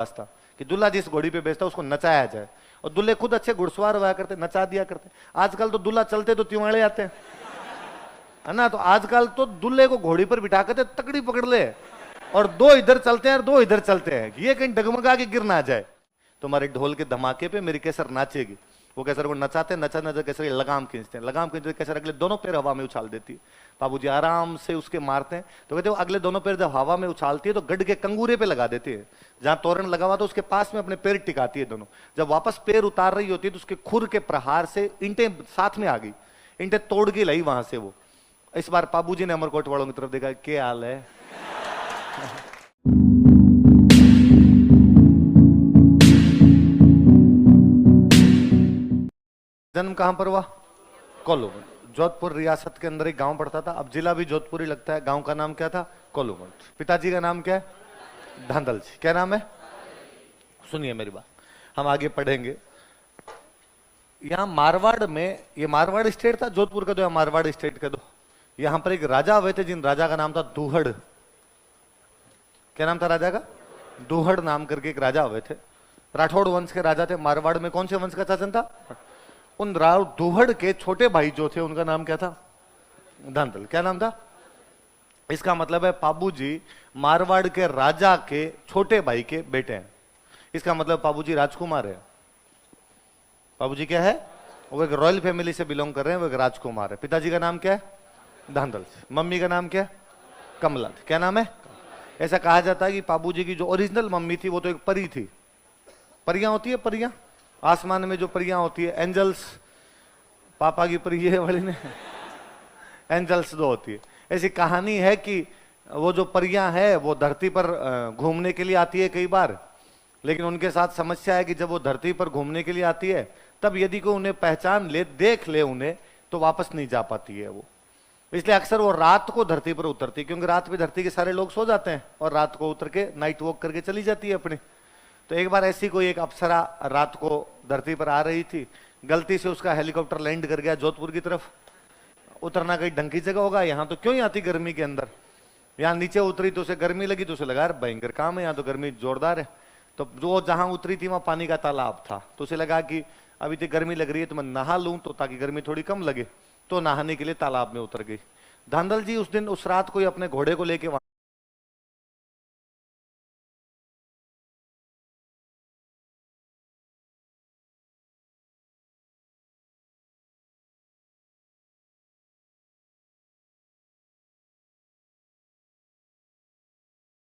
रास्ता कि दूल्हा जिस घोड़ी पे बेचता उसको नचाया जाए, और दूल्हे खुद अच्छे घुड़सवार हुआ करते, नचा दिया करते। आजकल तो दूल्हा चलते तो तिवाड़े आते हैं, है ना। तो आजकल तो दूल्हे को घोड़ी पर बिठा कर तकड़ी पकड़ ले, और दो इधर चलते हैं और दो इधर चलते हैं, ये कहीं डगमगा के गिर ना जाए। तुम्हारे ढोल के धमाके पे मेरी केसर नाचेगी। वो केसर को नचाते नचा नचा केसर लगाम खींचते हैं, लगाम खींचते केसर अगले दोनों पैर हवा में उछाल देती है। बाबूजी आराम से उसके मारते हैं, तो कहते वो अगले दोनों पैर जब हवा में उछालती है तो गढ़ के कंगूरे पे लगा देती है, जहां तोरण लगा हुआ तो उसके पास में अपने पैर टिकाती है दोनों। जब वापस पैर उतार रही होती है तो उसके खुर के प्रहार से ईंटें साथ में आ गई, ईंटें तोड़ के लाई वहां से वो। इस बार बाबूजी ने अमरकोट वालों की तरफ देखा, क्या हाल है। जन्म कहां पर हुआ? कोल्लूगढ़। जोधपुर रियासत के अंदर एक गांव पड़ता था, अब जिला भी जोधपुर ही लगता है। गांव का नाम क्या था? कोल्लूगढ़। पिताजी का नाम क्या है? धांधल जी। क्या नाम है? सुनिए मेरी बात, हम आगे पढ़ेंगे। यहां मारवाड़ में, ये मारवाड़ स्टेट था, जोधपुर का दो या मारवाड़ स्टेट का दो। यहां पर एक राजा हुए थे, जिन राजा का नाम था दूहड़। क्या नाम था राजा का? दूहड़ नाम करके एक राजा हुए थे। राठौड़ वंश के राजा थे। मारवाड़ में कौन से वंश का शासन था? उन राव दूहड़ के छोटे भाई जो थे उनका नाम क्या था? धांधल। क्या नाम था? इसका मतलब है पाबूजी मारवाड़ के राजा के छोटे भाई के बेटे हैं। इसका मतलब पाबूजी राजकुमार है। पाबूजी क्या है? वो एक रॉयल फैमिली से बिलोंग कर रहे हैं, वो एक राजकुमार है। पिताजी का नाम क्या है? धांधल। मम्मी का नाम क्या है? कमला। क्या नाम है? ऐसा कहा जाता है कि पाबूजी की जो ओरिजिनल मम्मी थी वो तो एक परी थी। परियां होती है, परियां आसमान में जो परियां होती है, एंजल्स। पापा की परी है वाली ने, एंजल्स दो होती है। ऐसी कहानी है कि वो जो परियां है वो धरती पर घूमने के लिए आती है कई बार, लेकिन उनके साथ समस्या है कि जब वो धरती पर घूमने के लिए आती है तब यदि कोई उन्हें पहचान ले, देख ले उन्हें, तो वापस नहीं जा पाती है वो। इसलिए अक्सर वो रात को धरती पर उतरती है, क्योंकि रात में धरती के सारे लोग सो जाते हैं और रात को उतर के नाइट वॉक करके चली जाती है अपने। तो एक बार ऐसी कोई एक अप्सरा रात को धरती पर आ रही थी, गलती से उसका हेलीकॉप्टर लैंड कर गया जोधपुर की तरफ। उतरना कहीं ढंग की जगह होगा, यहाँ तो क्यों ही आती गर्मी के अंदर। यहाँ नीचे उतरी तो उसे गर्मी लगी, तो उसे लगा भयंकर काम है, यहाँ तो गर्मी जोरदार है। तो जो जहां उतरी थी वहां पानी का तालाब था, तो उसे लगा कि अभी तो गर्मी लग रही है तो मैं नहा लूं तो ताकि गर्मी थोड़ी कम लगे, तो नहाने के लिए तालाब में उतर गई। धांधल जी उस दिन उस रात को ही अपने घोड़े को लेके